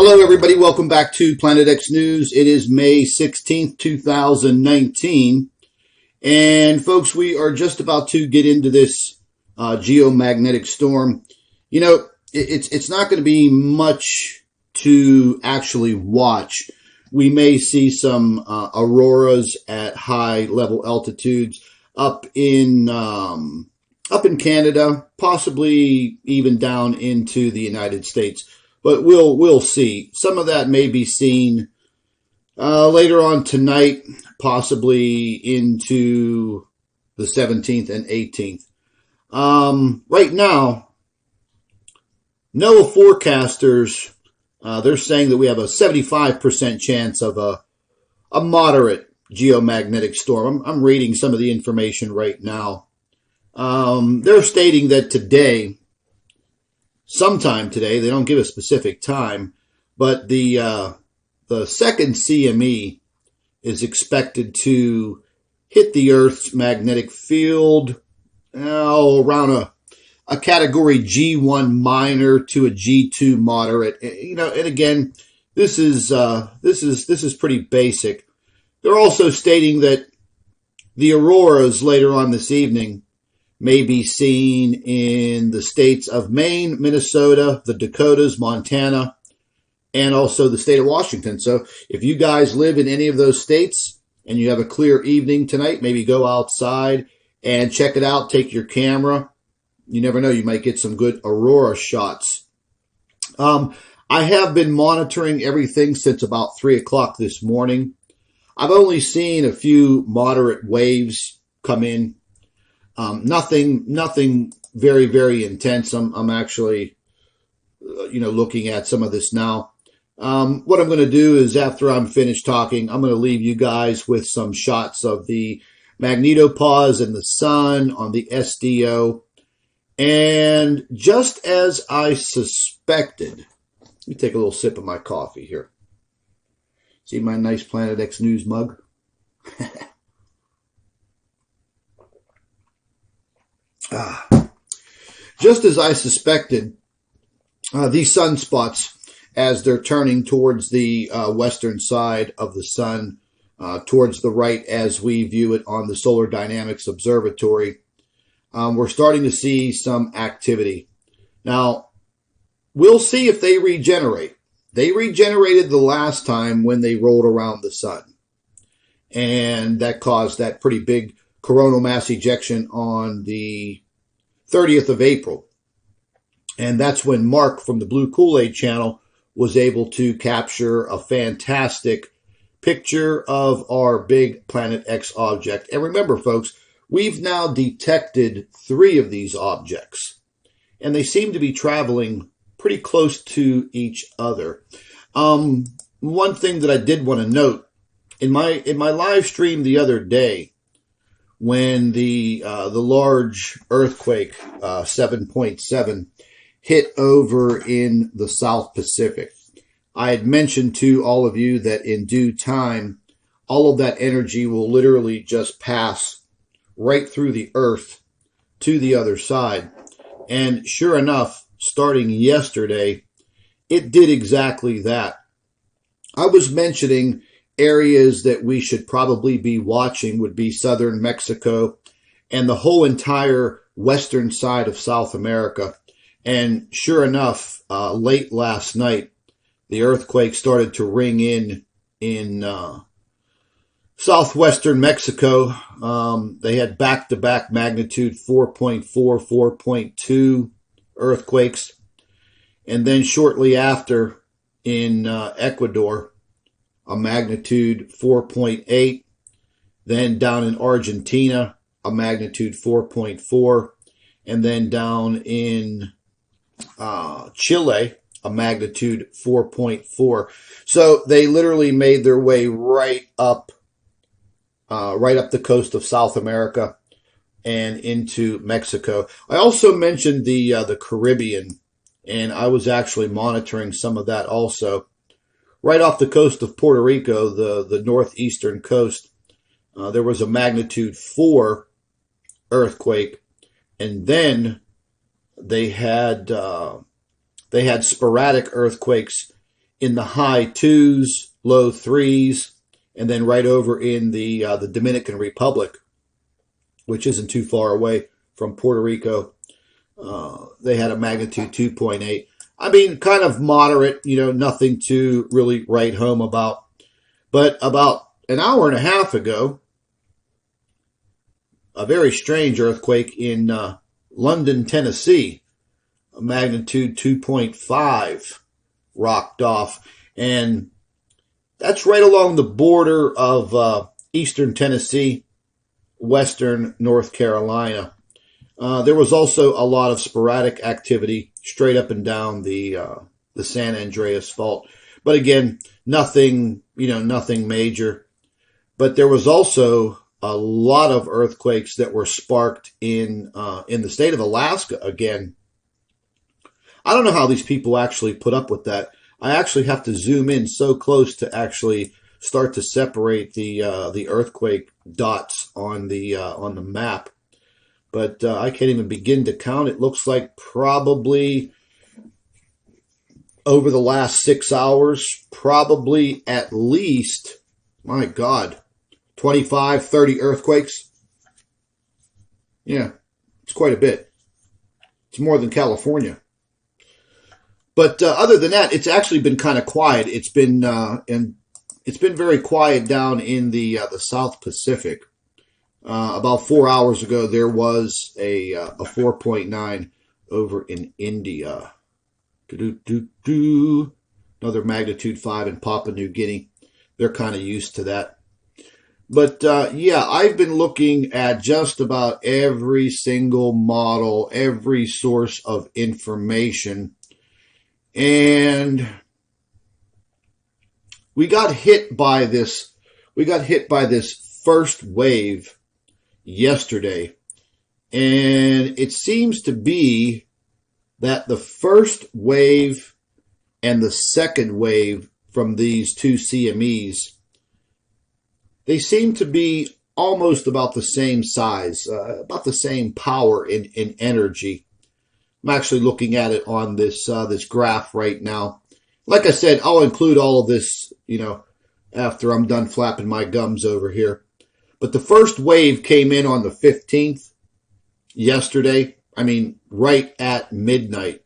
Hello, everybody. Welcome back to Planet X News. It is May 16th, 2019. And folks, we are just about to get into this geomagnetic storm. You know, it's not going to be much to actually watch. We may see some auroras at high level altitudes up in Canada, possibly even down into the United States. But we'll see. Some of that may be seen later on tonight, possibly into the 17th and 18th. Right now, NOAA forecasters, they're saying that we have a 75% chance of a moderate geomagnetic storm. I'm reading some of the information right now. They're stating that today, sometime today, they don't give a specific time, but the second CME is expected to hit the Earth's magnetic field around a category G1 minor to a G2 moderate. You know, and again, this is pretty basic. They're also stating that the auroras later on this evening may be seen in the states of Maine, Minnesota, the Dakotas, Montana, and also the state of Washington. So if you guys live in any of those states and you have a clear evening tonight, maybe go outside and check it out. Take your camera. You never know, you might get some good aurora shots. I have been monitoring everything since about 3 o'clock this morning. I've only seen a few moderate waves come in. Nothing very, very intense. I'm actually, looking at some of this now. What I'm going to do is after I'm finished talking, I'm going to leave you guys with some shots of the magnetopause and the sun on the SDO. And just as I suspected, let me take a little sip of my coffee here. See my nice Planet X News mug? Just as I suspected, these sunspots, as they're turning towards the western side of the sun, towards the right as we view it on the Solar Dynamics Observatory, we're starting to see some activity. Now, we'll see if they regenerate. They regenerated the last time when they rolled around the sun, and that caused that pretty big coronal mass ejection on the 30th of April. And that's when Mark from the Blue Kool-Aid channel was able to capture a fantastic picture of our big Planet X object. And remember, folks, we've now detected 3 of these objects, and they seem to be traveling pretty close to each other. One thing that I did want to note, in my live stream the other day, when the large earthquake 7.7 hit over in the South Pacific, I had mentioned to all of you that in due time, all of that energy will literally just pass right through the Earth to the other side. And sure enough, starting yesterday, it did exactly that. I was mentioning areas that we should probably be watching would be southern Mexico and the whole entire western side of South America. And sure enough, late last night, the earthquake started to ring in southwestern Mexico. They had back-to-back magnitude 4.4, 4.2 earthquakes. And then shortly after in Ecuador, a magnitude 4.8. Then down in Argentina, a magnitude 4.4. And then down in Chile, a magnitude 4.4. So they literally made their way right up the coast of South America and into Mexico. I also mentioned the Caribbean, and I was actually monitoring some of that also. Right off the coast of Puerto Rico, the northeastern coast, there was a magnitude 4 earthquake, and then they had sporadic earthquakes in the high 2s, low 3s, and then right over in the Dominican Republic, which isn't too far away from Puerto Rico. They had a magnitude 2.8. I mean, kind of moderate, nothing to really write home about. But about an hour and a half ago, a very strange earthquake in London, Tennessee, a magnitude 2.5 rocked off. And that's right along the border of eastern Tennessee, western North Carolina. There was also a lot of sporadic activity straight up and down the San Andreas Fault. But again, nothing major. But there was also a lot of earthquakes that were sparked in the state of Alaska again. I don't know how these people actually put up with that. I actually have to zoom in so close to actually start to separate the earthquake dots on the map. But I can't even begin to count. It looks like probably over the last 6 hours, probably at least, my God, 25, 30 earthquakes. Yeah, it's quite a bit. It's more than California. But other than that, it's actually been kind of quiet. It's been very quiet down in the South Pacific. About 4 hours ago, there was a 4.9 over in India. Another magnitude 5 in Papua New Guinea. They're kind of used to that. But yeah, I've been looking at just about every single model, every source of information. And we got hit by this first wave yesterday, and it seems to be that the first wave and the second wave from these two CMEs, they seem to be almost about the same size, about the same power in energy. I'm actually looking at it on this graph right now. Like I said, I'll include all of this, after I'm done flapping my gums over here. But the first wave came in on the 15th yesterday. I mean, right at midnight,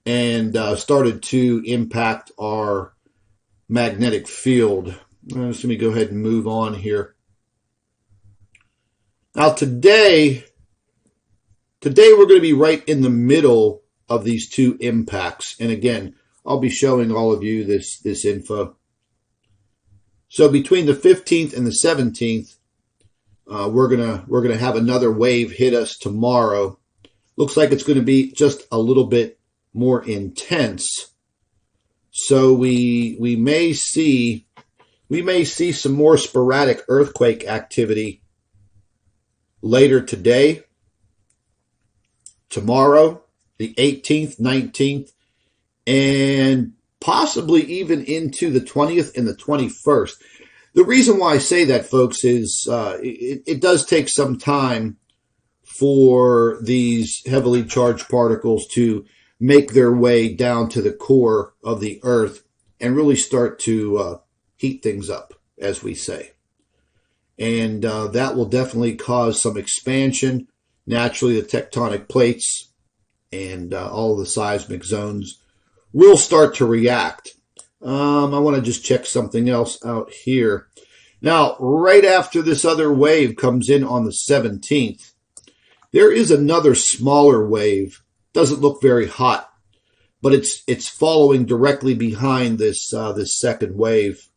and started to impact our magnetic field. Let me go ahead and move on here. Now today we're going to be right in the middle of these two impacts. And again, I'll be showing all of you this info. So between the 15th and the 17th, we're gonna have another wave hit us tomorrow. Looks like it's going to be just a little bit more intense. So we may see some more sporadic earthquake activity later today, tomorrow, the 18th, 19th, and possibly even into the 20th and the 21st. The reason why I say that, folks, is it does take some time for these heavily charged particles to make their way down to the core of the Earth and really start to heat things up, as we say. And that will definitely cause some expansion. Naturally, the tectonic plates and all the seismic zones will start to react. I want to just check something else out here. Now, right after this other wave comes in on the 17th, there is another smaller wave. Doesn't look very hot, but it's following directly behind this second wave.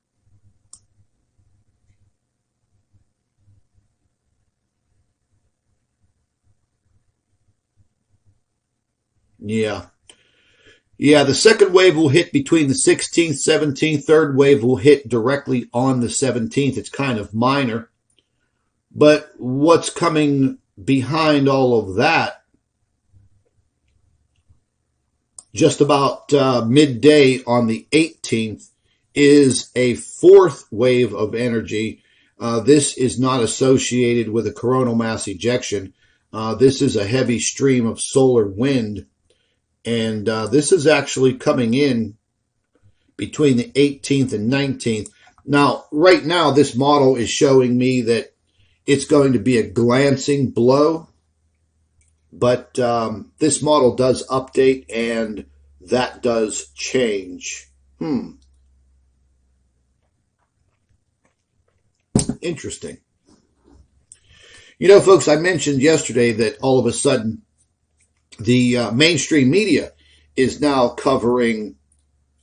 Yeah, the second wave will hit between the 16th, 17th. Third wave will hit directly on the 17th. It's kind of minor. But what's coming behind all of that, just about midday on the 18th, is a fourth wave of energy. This is not associated with a coronal mass ejection. This is a heavy stream of solar wind. And this is actually coming in between the 18th and 19th. Now, right now, this model is showing me that it's going to be a glancing blow, but this model does update, and that does change. Interesting. You know, folks, I mentioned yesterday that all of a sudden the mainstream media is now covering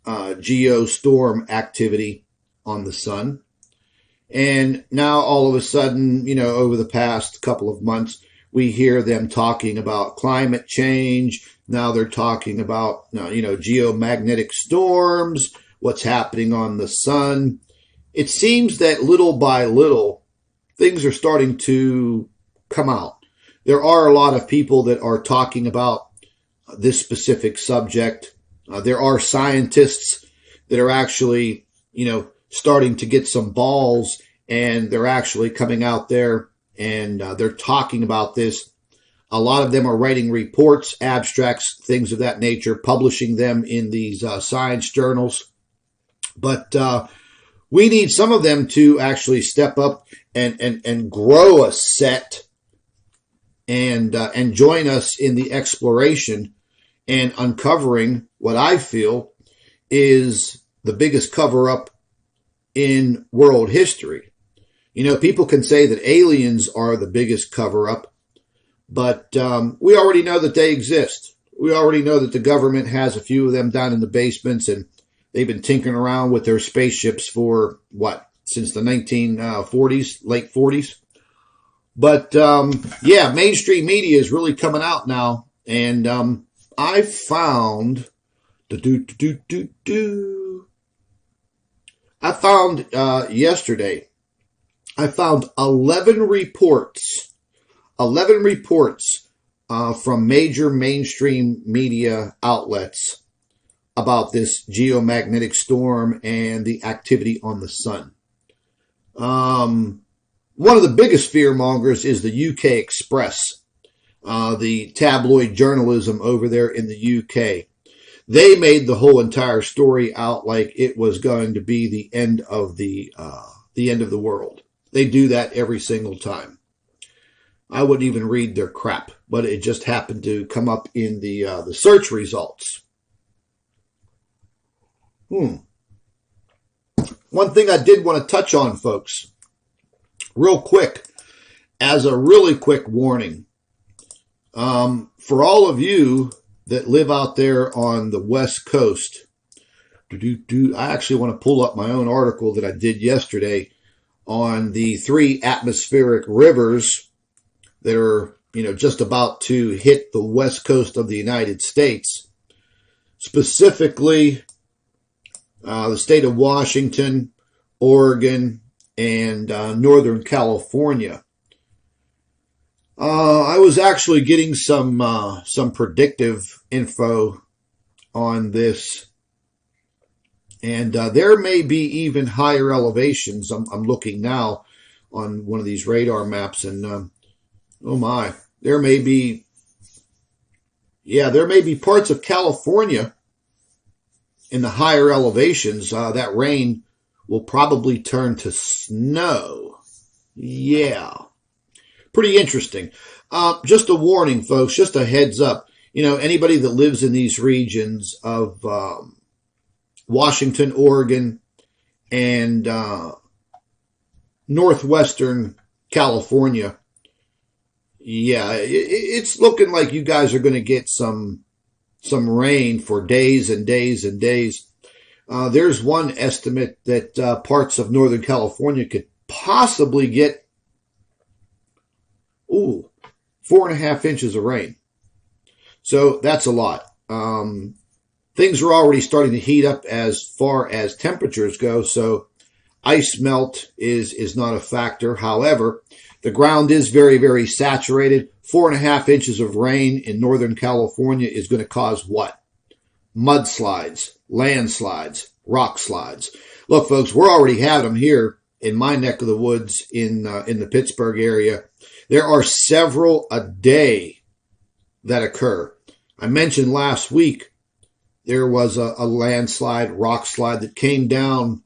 geostorm activity on the sun. And now all of a sudden, you know, over the past couple of months, we hear them talking about climate change. Now they're talking about, you know, geomagnetic storms, what's happening on the sun. It seems that little by little, things are starting to come out. There are a lot of people that are talking about this specific subject. There are scientists that are actually, you know, starting to get some balls, and they're actually coming out there and they're talking about this. A lot of them are writing reports, abstracts, things of that nature, publishing them in these science journals. But we need some of them to actually step up and grow a set and join us in the exploration and uncovering what I feel is the biggest cover-up in world history. You know, people can say that aliens are the biggest cover-up, but we already know that they exist. We already know that the government has a few of them down in the basements, and they've been tinkering around with their spaceships for, what, since the 1940s, late 40s. But, yeah, mainstream media is really coming out now, and I found... yesterday, I found 11 reports from major mainstream media outlets about this geomagnetic storm and the activity on the sun. One of the biggest fearmongers is the UK Express, the tabloid journalism over there in the UK. They made the whole entire story out like it was going to be the end of the end of the world. They do that every single time. I wouldn't even read their crap, but it just happened to come up in the search results. One thing I did want to touch on, folks, real quick, as a really quick warning, for all of you that live out there on the West Coast. I actually want to pull up my own article that I did yesterday on the 3 atmospheric rivers that are, you know, just about to hit the West Coast of the United States. Specifically, the state of Washington, Oregon, and Northern California. I was actually getting some predictive info on this, and there may be even higher elevations. I'm looking now on one of these radar maps, and oh my, there may be parts of California in the higher elevations. That rain will probably turn to snow. Yeah. Pretty interesting. Just a warning, folks, just a heads up. You know, anybody that lives in these regions of Washington, Oregon, and northwestern California, yeah, it's looking like you guys are going to get some rain for days and days and days. There's one estimate that parts of Northern California could possibly get 4.5 inches of rain. So that's a lot. Things are already starting to heat up as far as temperatures go, so ice melt is not a factor. However, the ground is very, very saturated. 4.5 inches of rain in Northern California is going to cause what? Mudslides, landslides, rock slides. Look, folks, we're already having them here in my neck of the woods in the Pittsburgh area. There are several a day that occur. I mentioned last week there was a landslide, rock slide that came down,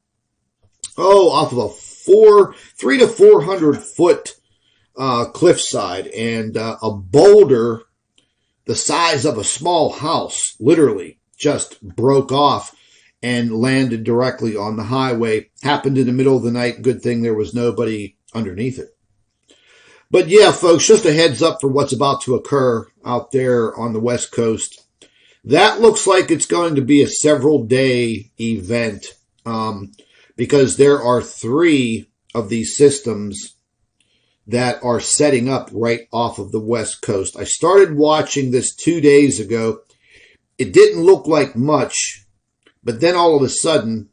off of a 300 to 400 foot cliffside, and a boulder the size of a small house literally just broke off and landed directly on the highway. Happened in the middle of the night. Good thing there was nobody underneath it. But yeah, folks, just a heads up for what's about to occur out there on the West Coast. That looks like it's going to be a several-day event, because there are 3 of these systems that are setting up right off of the West Coast. I started watching this 2 days ago. It didn't look like much, but then all of a sudden,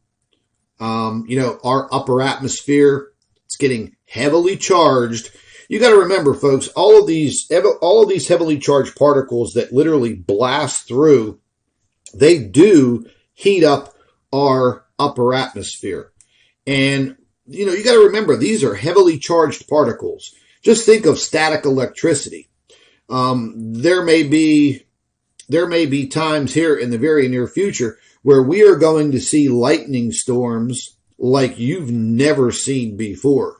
our upper atmosphere, it's getting heavily charged. You got to remember, folks, all of these heavily charged particles that literally blast through, they do heat up our upper atmosphere. And, you got to remember, these are heavily charged particles. Just think of static electricity. There may be times here in the very near future where we are going to see lightning storms like you've never seen before.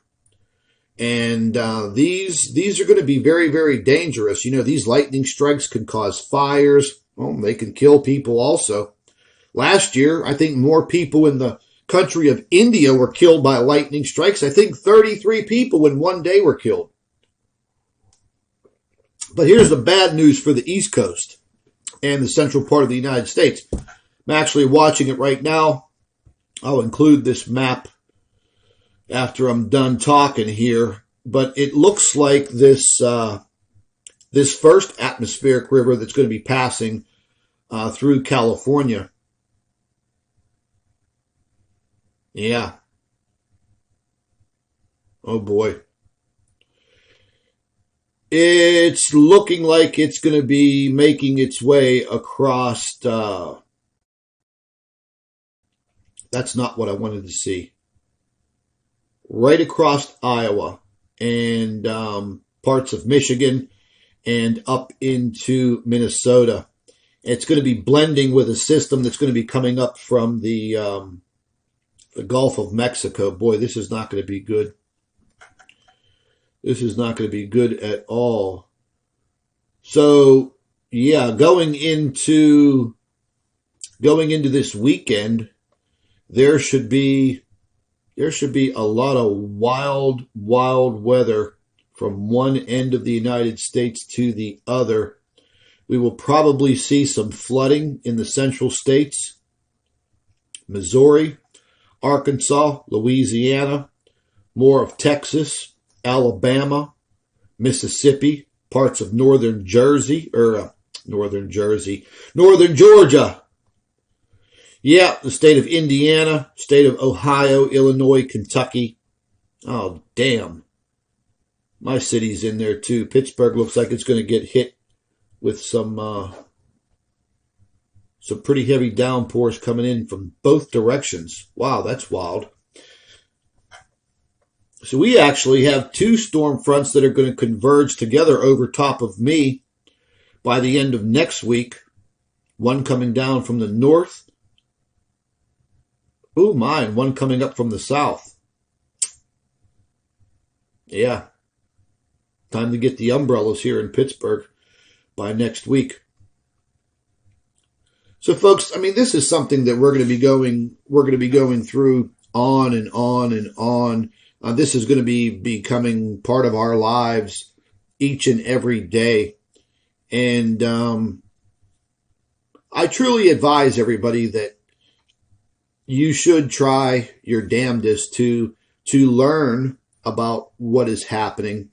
And these are going to be very, very dangerous. These lightning strikes can cause fires. Well, they can kill people also. Last year, I think more people in the country of India were killed by lightning strikes. I think 33 people in one day were killed. But here's the bad news for the East Coast and the central part of the United States. I'm actually watching it right now. I'll include this map after I'm done talking here. But it looks like this first atmospheric river that's going to be passing through California. Yeah. Oh boy. It's looking like it's going to be making its way across. That's not what I wanted to see. Right across Iowa and parts of Michigan and up into Minnesota. It's going to be blending with a system that's going to be coming up from the Gulf of Mexico. Boy, this is not going to be good. This is not going to be good at all. So, yeah, going into this weekend, there should be a lot of wild weather from one end of the United States to the other. We will probably see some flooding in the central states, Missouri, Arkansas, Louisiana, more of Texas, Alabama, Mississippi, parts of northern Georgia. Yeah, the state of Indiana, state of Ohio, Illinois, Kentucky. Oh, damn. My city's in there too. Pittsburgh looks like it's going to get hit with some pretty heavy downpours coming in from both directions. Wow, that's wild. So we actually have 2 storm fronts that are going to converge together over top of me by the end of next week. One coming down from the north. Ooh, mine. One coming up from the south. Yeah. Time to get the umbrellas here in Pittsburgh by next week. So folks, I mean, this is something that we're going to be going through on and on and on. This is going to be becoming part of our lives each and every day. And I truly advise everybody that you should try your damnedest to learn about what is happening.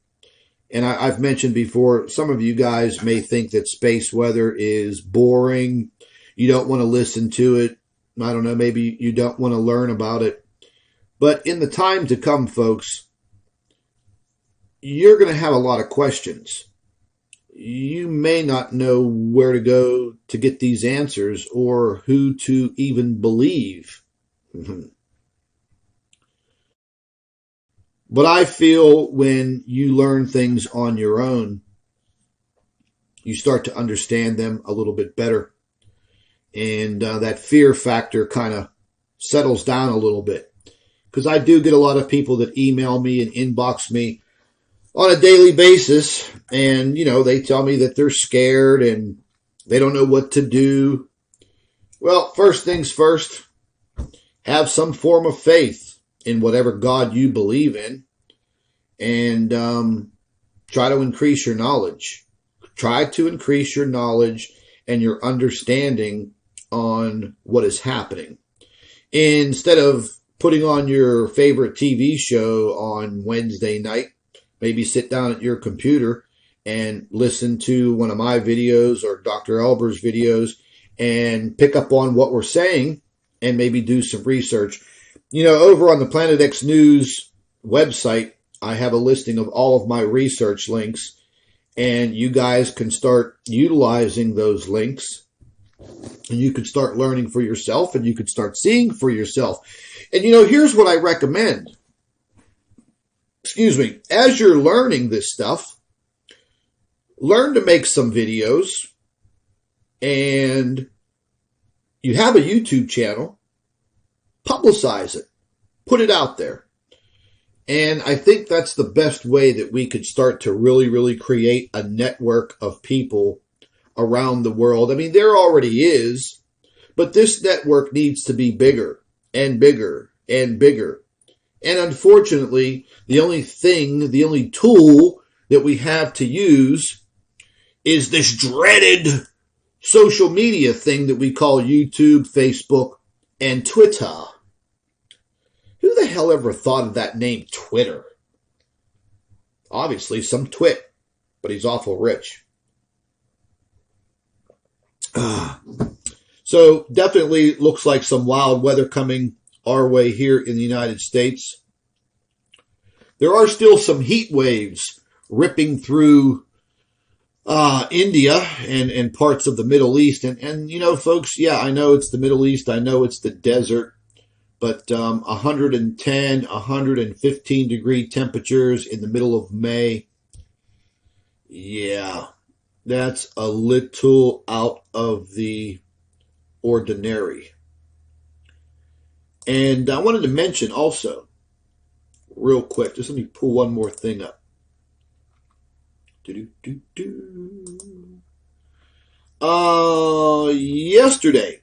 And I've mentioned before, some of you guys may think that space weather is boring. You don't want to listen to it. I don't know, maybe you don't want to learn about it. But in the time to come, folks, you're going to have a lot of questions. You may not know where to go to get these answers or who to even believe. But I feel when you learn things on your own, you start to understand them a little bit better. and that fear factor kind of settles down a little bit. Because I do get a lot of people that email me and inbox me on a daily basis, and, they tell me that they're scared and they don't know what to do. Well, first things first, have some form of faith in whatever God you believe in, and try to increase your knowledge. Try to increase your knowledge and your understanding on what is happening. Instead of putting on your favorite TV show on Wednesday night, maybe sit down at your computer and listen to one of my videos or Dr. Albers' videos and pick up on what we're saying and maybe do some research. Over on the Planet X News website, I have a listing of all of my research links, and you guys can start utilizing those links, and you can start learning for yourself, and you can start seeing for yourself. And here's what I recommend. As you're learning this stuff, learn to make some videos, and you have a YouTube channel, publicize it, put it out there. And I think that's the best way that we could start to really, really create a network of people around the world. I mean, there already is, but this network needs to be bigger and bigger and bigger. And unfortunately, the only tool that we have to use is this dreaded social media thing that we call YouTube, Facebook, and Twitter. Who the hell ever thought of that name, Twitter? Obviously, some twit, but he's awful rich. So definitely looks like some wild weather coming our way here in the United States. There are still some heat waves ripping through India and parts of the Middle East. And folks, yeah, I know it's the Middle East. I know it's the desert. But 110, 115 degree temperatures in the middle of May. Yeah, that's a little out of the ordinary. And I wanted to mention also, real quick, just let me pull one more thing up. Yesterday,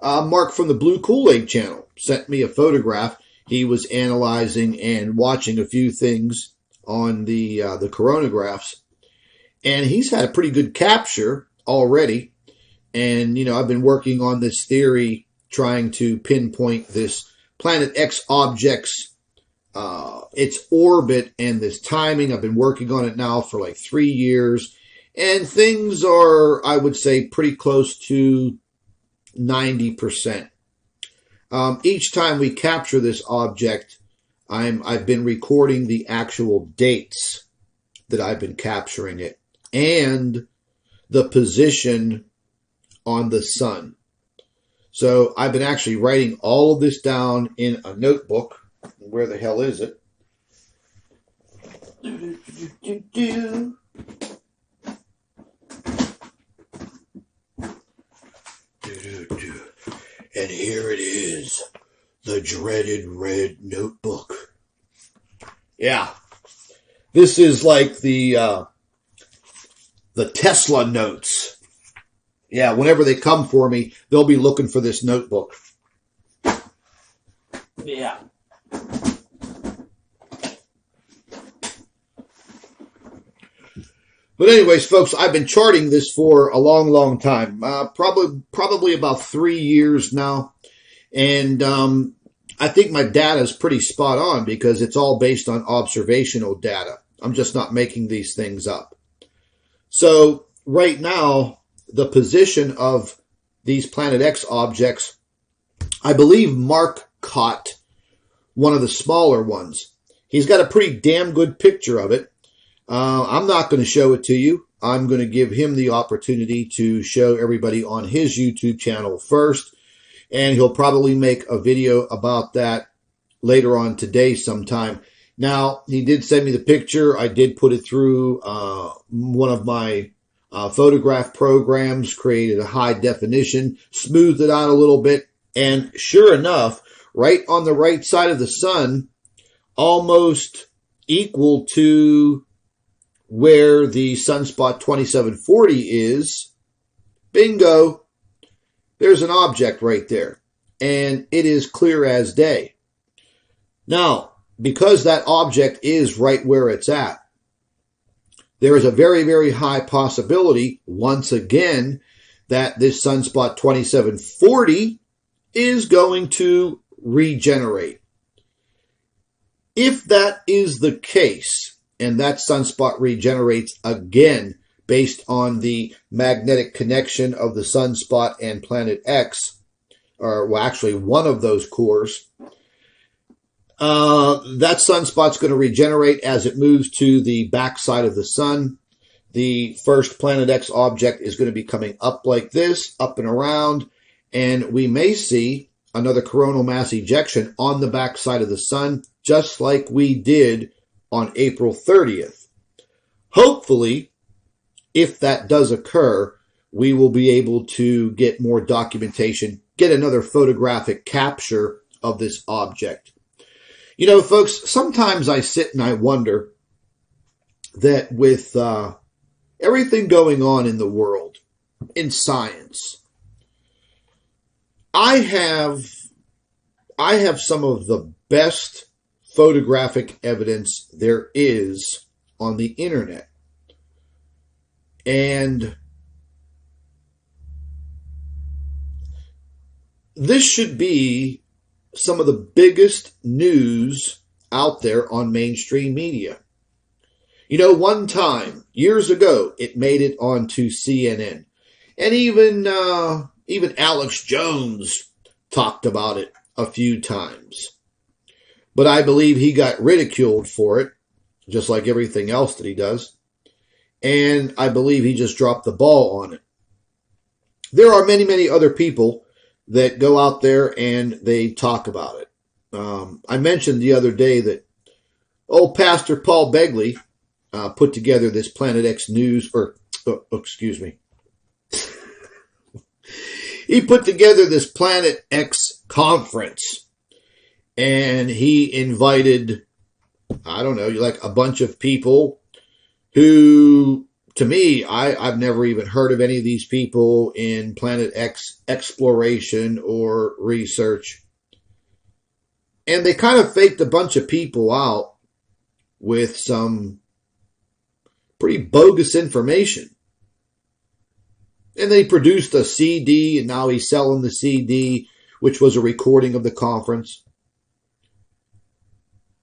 Mark from the Blue Kool-Aid channel sent me a photograph. He was analyzing and watching a few things on the coronagraphs, and he's had a pretty good capture already. And I've been working on this theory, trying to pinpoint this Planet X object's its orbit and this timing. I've been working on it now for like 3 years, and things are, I would say, pretty close to 90%. Each time we capture this object, I've been recording the actual dates that I've been capturing it and the position on the sun. So I've been actually writing all of this down in a notebook. Where the hell is it? And here it is, the dreaded red notebook. Yeah, this is like the Tesla notes. Yeah, whenever they come for me, they'll be looking for this notebook. Yeah. But anyways, folks, I've been charting this for a long, long time, probably about 3 years now. And I think my data is pretty spot on because it's all based on observational data. I'm just not making these things up. So right now, the position of these Planet X objects, I believe Mark caught one of the smaller ones. He's got a pretty damn good picture of it. I'm not going to show it to you. I'm going to give him the opportunity to show everybody on his YouTube channel first. And he'll probably make a video about that later on today sometime. Now, he did send me the picture. I did put it through one of my photograph programs, created a high definition, smoothed it out a little bit, and sure enough, right on the right side of the sun, almost equal to where the sunspot 2740 is, bingo, there's an object right there, and it is clear as day. Now, because that object is right where it's at, there is a very, very high possibility, once again, that this sunspot 2740 is going to regenerate. If that is the case, and that sunspot regenerates again based on the magnetic connection of the sunspot and planet X, or well, actually one of those cores, that sunspot's going to regenerate as it moves to the backside of the sun. The first Planet X object is going to be coming up like this, up and around, and we may see another coronal mass ejection on the backside of the sun, just like we did on April 30th. Hopefully, if that does occur, we will be able to get more documentation, get another photographic capture of this object. You know, folks, sometimes I sit and I wonder that with everything going on in the world, in science, I have some of the best photographic evidence there is on the internet. And this should be some of the biggest news out there on mainstream media. You know, one time, years ago, it made it onto CNN. And even Alex Jones talked about it a few times. But I believe he got ridiculed for it, just like everything else that he does. And I believe he just dropped the ball on it. There are many, many other people that go out there and they talk about it. I mentioned the other day that old Pastor Paul Begley put together this Planet X news, excuse me. He put together this Planet X conference, and he invited, I don't know, like a bunch of people who, to me, I've never even heard of any of these people in Planet X exploration or research. And they kind of faked a bunch of people out with some pretty bogus information. And they produced a CD, and now he's selling the CD, which was a recording of the conference.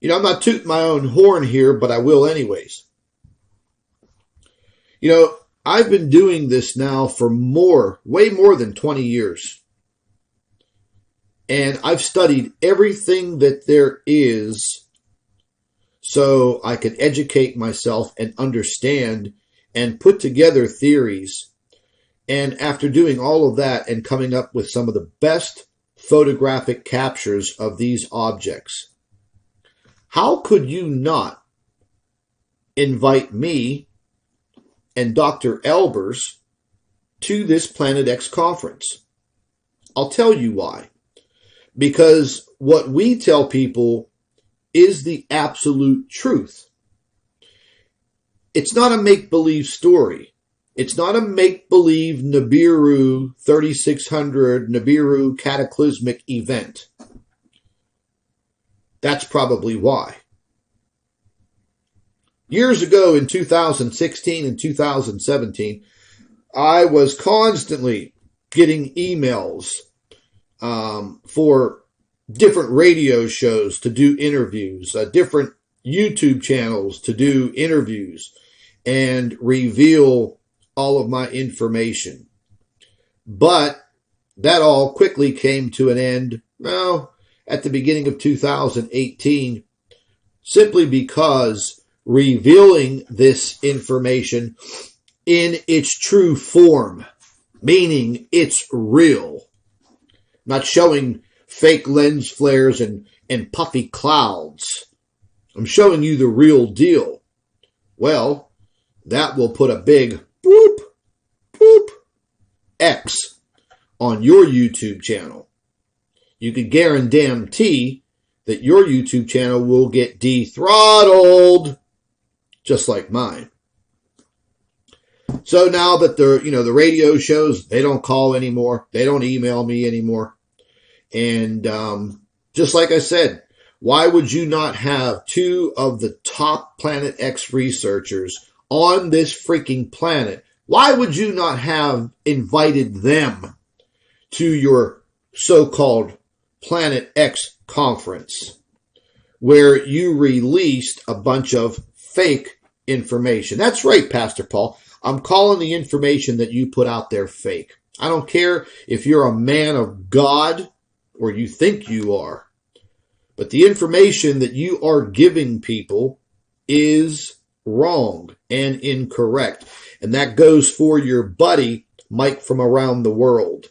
You know, I'm not tooting my own horn here, but I will anyways. You know, I've been doing this now for way more than 20 years. And I've studied everything that there is so I can educate myself and understand and put together theories. And after doing all of that and coming up with some of the best photographic captures of these objects, how could you not invite me and Dr. Albers to this Planet X conference? I'll tell you why. Because what we tell people is the absolute truth. It's not a make-believe story. It's not a make-believe Nibiru 3600 Nibiru cataclysmic event. That's probably why. Years ago in 2016 and 2017, I was constantly getting emails for different radio shows to do interviews, different YouTube channels to do interviews and reveal all of my information. But that all quickly came to an end, well, at the beginning of 2018, simply because revealing this information in its true form, meaning it's real, not showing fake lens flares and puffy clouds. I'm showing you the real deal. Well, that will put a big whoop X on your YouTube channel, you could guarantee that your YouTube channel will get de-throttled, just like mine. So now that the radio shows, they don't call anymore, they don't email me anymore, and just like I said, why would you not have two of the top Planet X researchers on this freaking planet? Why would you not have invited them to your so-called Planet X conference where you released a bunch of fake information? That's right, Pastor Paul. I'm calling the information that you put out there fake. I don't care if you're a man of God or you think you are. But the information that you are giving people is wrong and incorrect. And that goes for your buddy, Mike from around the world.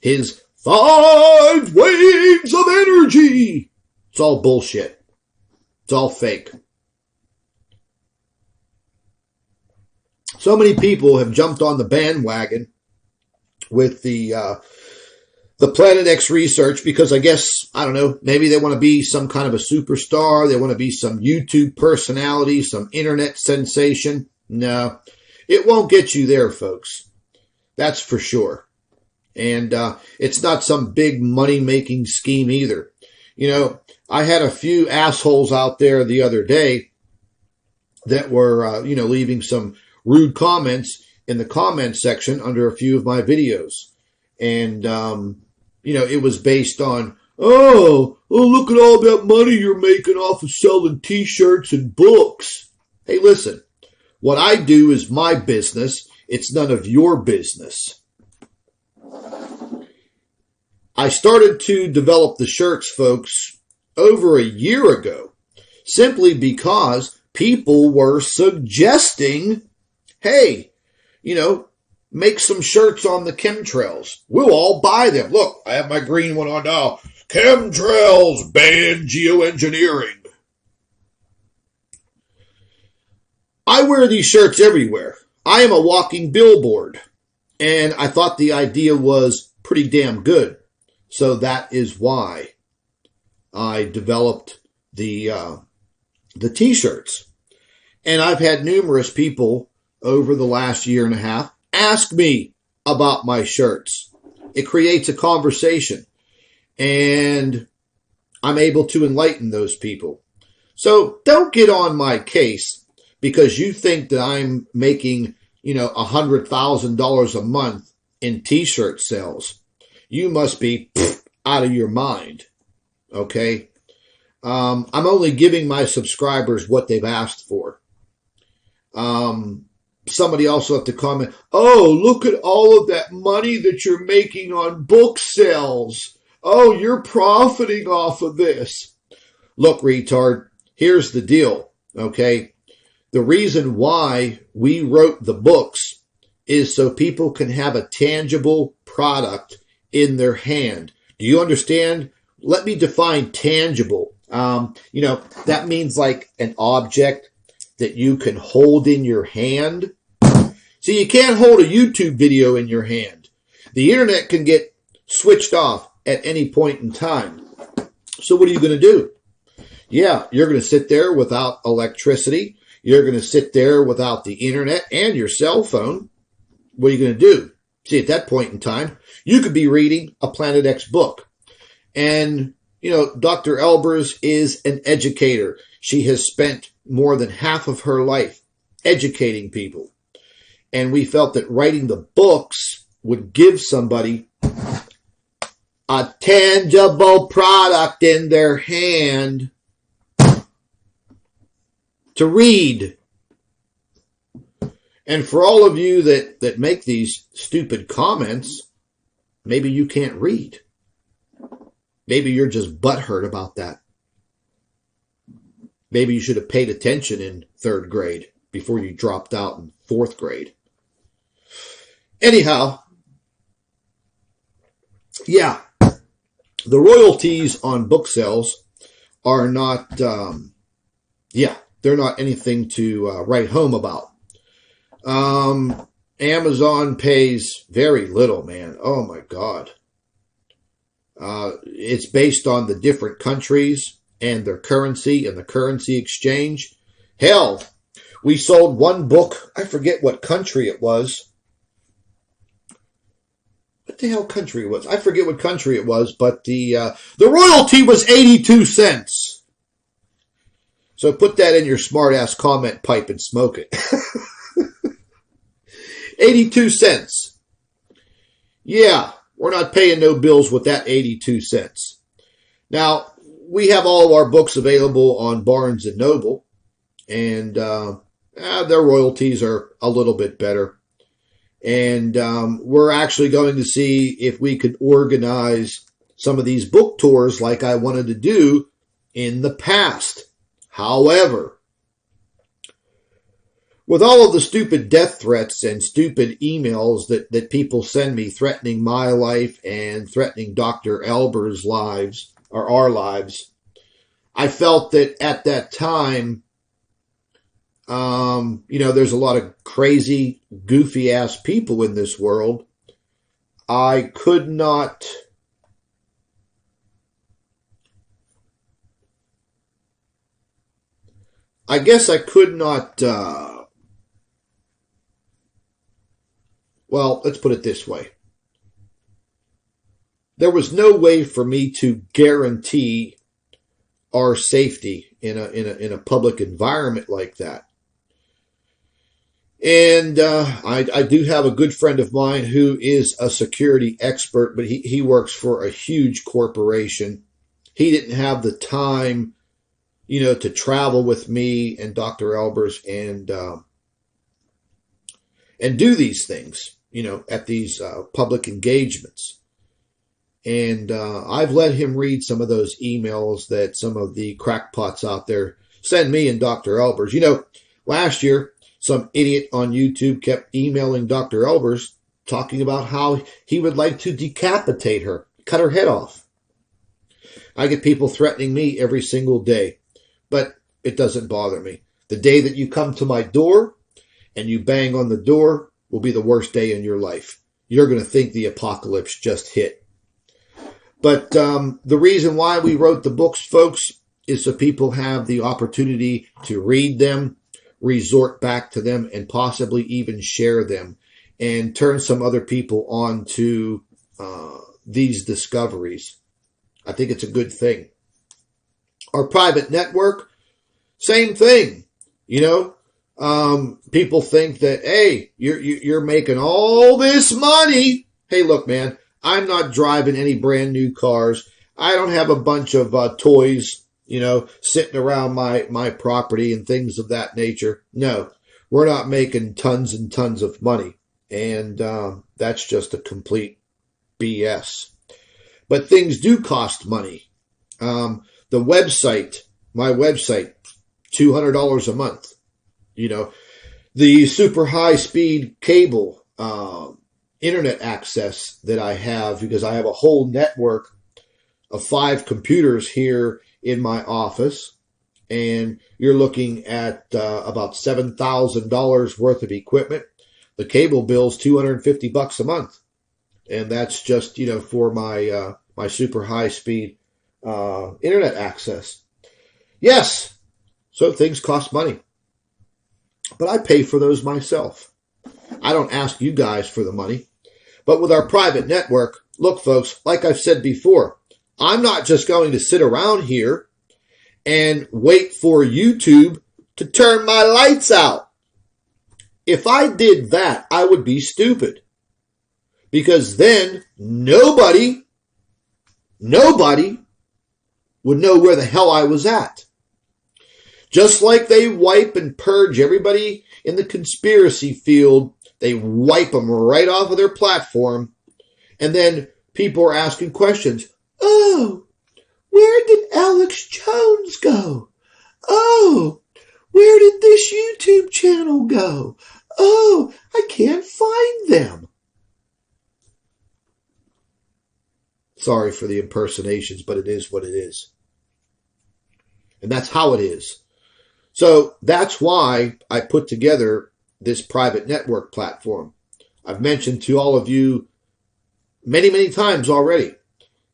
His 5 waves of energy. It's all bullshit. It's all fake. So many people have jumped on the bandwagon with the Planet X research because I guess, I don't know, maybe they want to be some kind of a superstar. They want to be some YouTube personality, some internet sensation. No, it won't get you there, folks. That's for sure. And it's not some big money-making scheme either. You know, I had a few assholes out there the other day that were, leaving some rude comments in the comment section under a few of my videos. And, it was based on, oh, look at all that money you're making off of selling t-shirts and books. Hey, listen, what I do is my business. It's none of your business. I started to develop the shirts, folks, over a year ago, simply because people were suggesting, hey, make some shirts on the chemtrails. We'll all buy them. Look, I have my green one on now. Chemtrails ban geoengineering. I wear these shirts everywhere. I am a walking billboard. And I thought the idea was pretty damn good. So that is why I developed the t-shirts. And I've had numerous people over the last year and a half ask me about my shirts. It creates a conversation, and I'm able to enlighten those people. So don't get on my case because you think that I'm making, $100,000 a month in t-shirt sales. You must be out of your mind. Okay? I'm only giving my subscribers what they've asked for. Somebody also have to comment, oh, look at all of that money that you're making on book sales. Oh, you're profiting off of this. Look, retard, here's the deal, okay? The reason why we wrote the books is so people can have a tangible product in their hand. Do you understand? Let me define tangible. That means like an object that you can hold in your hand. See, you can't hold a YouTube video in your hand. The internet can get switched off at any point in time. So what are you going to do? Yeah, you're going to sit there without electricity. You're going to sit there without the internet and your cell phone. What are you going to do? See, at that point in time, you could be reading a Planet X book. And, Dr. Albers is an educator. She has spent more than half of her life educating people. And we felt that writing the books would give somebody a tangible product in their hand to read. And for all of you that make these stupid comments, maybe you can't read. Maybe you're just butthurt about that. Maybe you should have paid attention in 3rd grade before you dropped out in 4th grade. Anyhow, yeah, the royalties on book sales are not, they're not anything to write home about. Amazon pays very little, man. Oh my God. It's based on the different countries and their currency and the currency exchange. Hell, we sold one book. I forget what country it was. What the hell country it was? I forget what country it was, but the royalty was 82 cents. So put that in your smart-ass comment pipe and smoke it. 82 cents. Yeah, we're not paying no bills with that 82 cents. Now, we have all of our books available on Barnes & Noble, and their royalties are a little bit better. And we're actually going to see if we could organize some of these book tours like I wanted to do in the past. However, with all of the stupid death threats and stupid emails that people send me threatening my life and threatening Dr. Albers' lives, or our lives, I felt that at that time, there's a lot of crazy, goofy-ass people in this world. I could not... I guess I could not... well, let's put it this way. There was no way for me to guarantee our safety in a public environment like that. And I do have a good friend of mine who is a security expert, but he works for a huge corporation. He didn't have the time, to travel with me and Dr. Albers and do these things, at these public engagements. And I've let him read some of those emails that some of the crackpots out there send me and Dr. Albers. Last year, some idiot on YouTube kept emailing Dr. Albers talking about how he would like to decapitate her, cut her head off. I get people threatening me every single day, but it doesn't bother me. The day that you come to my door and you bang on the door will be the worst day in your life. You're going to think the apocalypse just hit. But the reason why we wrote the books, folks, is so people have the opportunity to read them, resort back to them, and possibly even share them and turn some other people on to these discoveries. I think it's a good thing. Our private network, same thing. People think that, hey, you're making all this money. Hey, look, man, I'm not driving any brand new cars. I don't have a bunch of toys, sitting around my property and things of that nature. No, we're not making tons and tons of money. And that's just a complete BS. But things do cost money. The website, my website, $200 a month. The super high speed cable, internet access that I have, because I have a whole network of 5 computers here in my office, and you're looking at about $7,000 worth of equipment. The cable bill's $250 a month, and that's just for my my super high speed internet access. Yes, so things cost money, but I pay for those myself. I don't ask you guys for the money. But with our private network, look, folks, like I've said before, I'm not just going to sit around here and wait for YouTube to turn my lights out. If I did that, I would be stupid. Because then nobody would know where the hell I was at. Just like they wipe and purge everybody in the conspiracy field, they wipe them right off of their platform, and then people are asking questions. Oh, where did Alex Jones go? Oh, where did this YouTube channel go? Oh, I can't find them. Sorry for the impersonations, but it is what it is. And that's how it is. So that's why I put together this private network platform. I've mentioned to all of you many, many times already.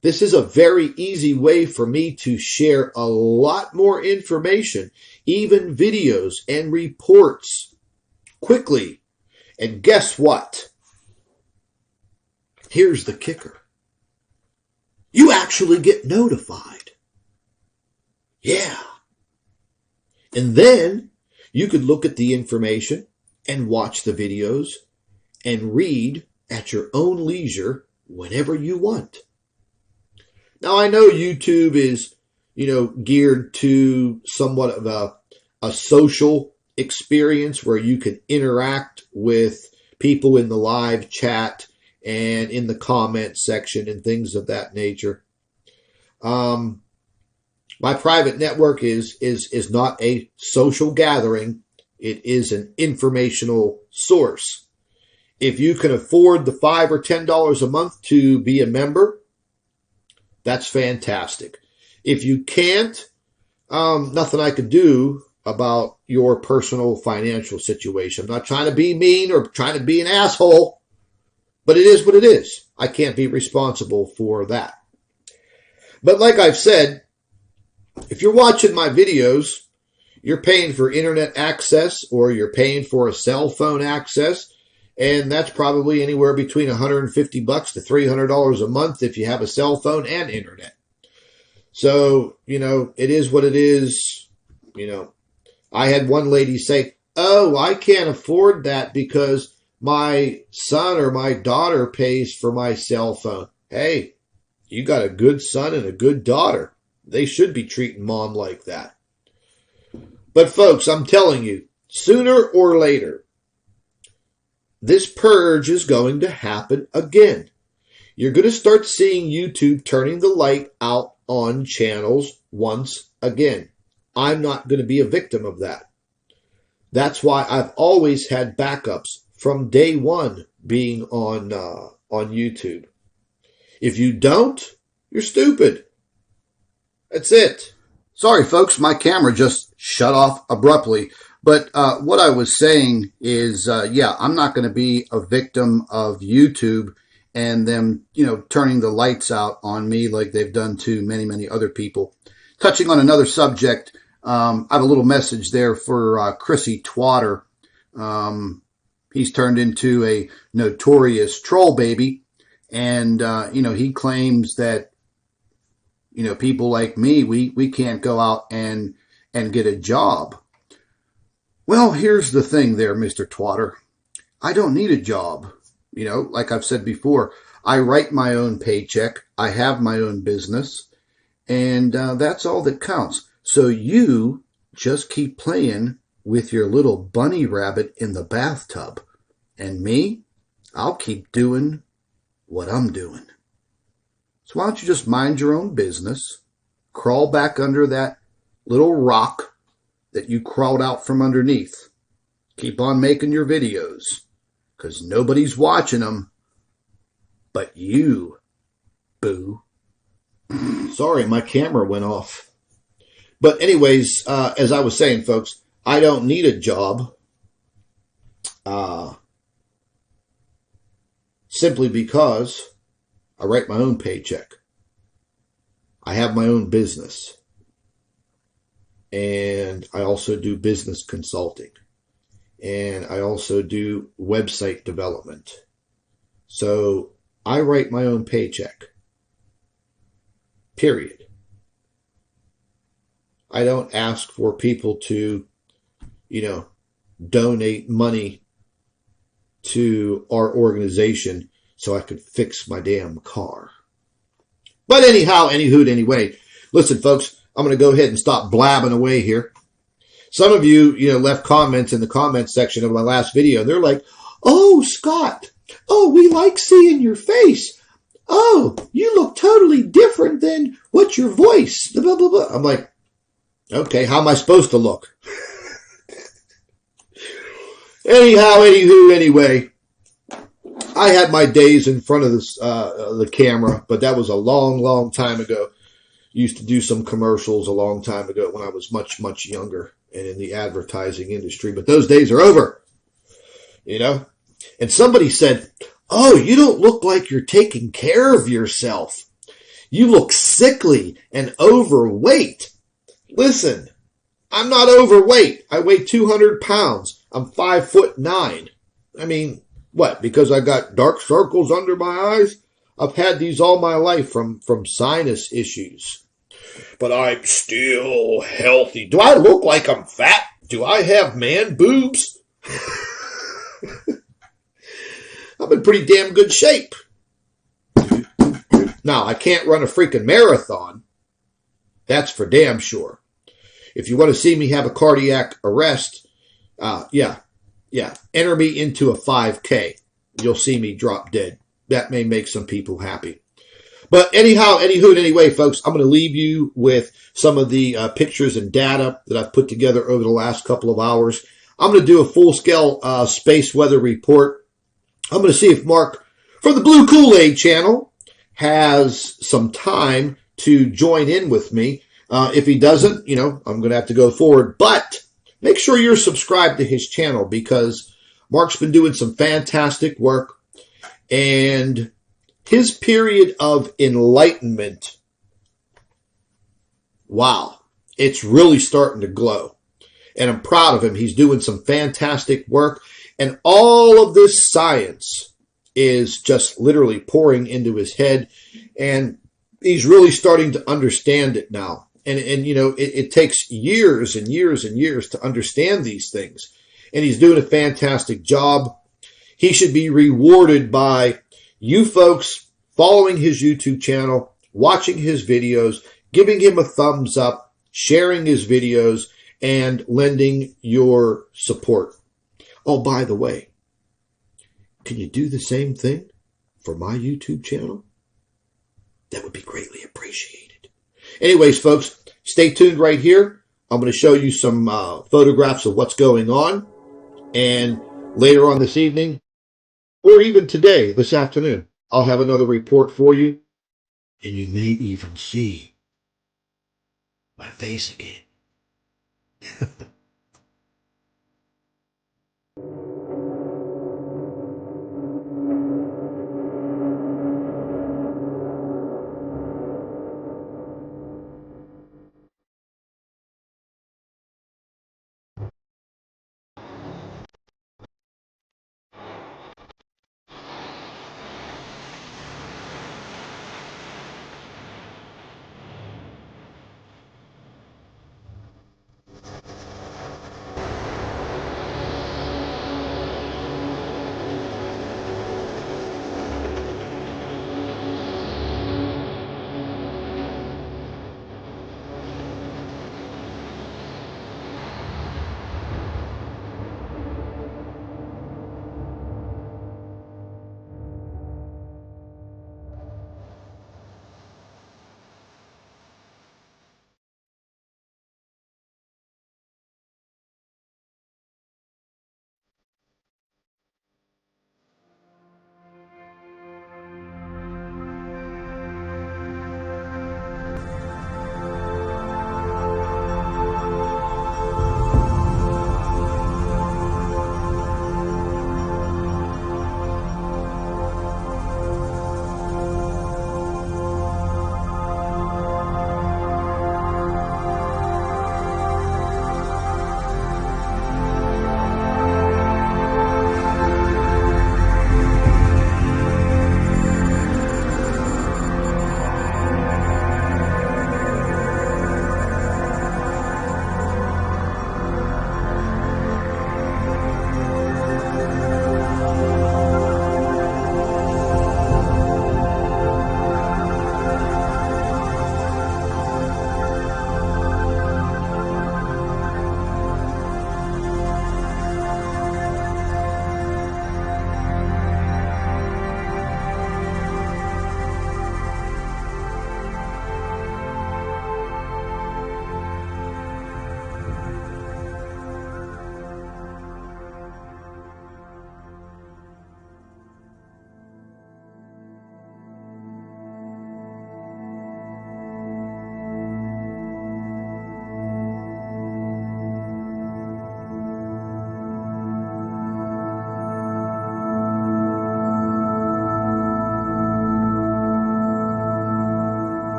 This is a very easy way for me to share a lot more information, even videos and reports, quickly. And guess what? Here's the kicker. You actually get notified. Yeah. And then you could look at the information and watch the videos and read at your own leisure whenever you want. Now, I know YouTube is, geared to somewhat of a social experience where you can interact with people in the live chat and in the comment section and things of that nature. My private network is not a social gathering. It is an informational source. If you can afford the $5 or $10 a month to be a member, that's fantastic. If you can't, nothing I can do about your personal financial situation. I'm not trying to be mean or trying to be an asshole, but it is what it is. I can't be responsible for that. But like I've said, if you're watching my videos, you're paying for internet access or you're paying for a cell phone access. And that's probably anywhere between $150 to $300 a month if you have a cell phone and internet. So, it is what it is. I had one lady say, "Oh, I can't afford that because my son or my daughter pays for my cell phone." Hey, you got a good son and a good daughter. They should be treating mom like that. But folks, I'm telling you, sooner or later, this purge is going to happen again. You're going to start seeing YouTube turning the light out on channels once again. I'm not going to be a victim of that. That's why I've always had backups from day one being on YouTube. If you don't, you're stupid. That's it. Sorry, folks, my camera just shut off abruptly. But what I was saying is, I'm not going to be a victim of YouTube and them, turning the lights out on me like they've done to many, many other people. Touching on another subject, I have a little message there for Chrissy Twatter. He's turned into a notorious troll baby. And, he claims that, people like me, we can't go out and get a job. Well, here's the thing there, Mr. Twatter. I don't need a job. Like I've said before, I write my own paycheck. I have my own business. And that's all that counts. So you just keep playing with your little bunny rabbit in the bathtub. And me, I'll keep doing what I'm doing. So why don't you just mind your own business, crawl back under that little rock that you crawled out from underneath. Keep on making your videos, because nobody's watching them but you, boo. Sorry, my camera went off. But anyways, as I was saying, folks, I don't need a job simply because I write my own paycheck. I have my own business. And I also do business consulting. And I also do website development. So I write my own paycheck. Period. I don't ask for people to, donate money to our organization so I could fix my damn car. But anyhow, anyway, listen, folks, I'm going to go ahead and stop blabbing away here. Some of you, left comments in the comment section of my last video. And they're like, "Oh, Scott, we like seeing your face. Oh, you look totally different than what's your voice." Blah, blah, blah. I'm like, okay, how am I supposed to look? Anyway, I had my days in front of the camera, but that was a long, long time ago. Used to do some commercials a long time ago when I was much, much younger and in the advertising industry. But those days are over, And somebody said, "Oh, you don't look like you're taking care of yourself. You look sickly and overweight." Listen, I'm not overweight. I weigh 200 pounds. I'm 5'9". I mean, what? Because I got dark circles under my eyes? I've had these all my life from sinus issues. But I'm still healthy. Do I look like I'm fat? Do I have man boobs? I'm in pretty damn good shape. Now, I can't run a freaking marathon. That's for damn sure. If you want to see me have a cardiac arrest, enter me into a 5K. You'll see me drop dead. That may make some people happy. But anyway, folks, I'm going to leave you with some of the pictures and data that I've put together over the last couple of hours. I'm going to do a full-scale space weather report. I'm going to see if Mark from the Blue Kool-Aid channel has some time to join in with me. If he doesn't, I'm going to have to go forward. But make sure you're subscribed to his channel because Mark's been doing some fantastic work. And his period of enlightenment, wow, it's really starting to glow. And I'm proud of him. He's doing some fantastic work. And all of this science is just literally pouring into his head. And he's really starting to understand it now. And it takes years and years and years to understand these things. And he's doing a fantastic job. He should be rewarded by you folks following his YouTube channel, watching his videos, giving him a thumbs up, sharing his videos, and lending your support. Oh, by the way, can you do the same thing for my YouTube channel? That would be greatly appreciated. Anyways, folks, stay tuned right here. I'm going to show you some photographs of what's going on. And later on this evening, or even today, this afternoon, I'll have another report for you. And you may even see my face again.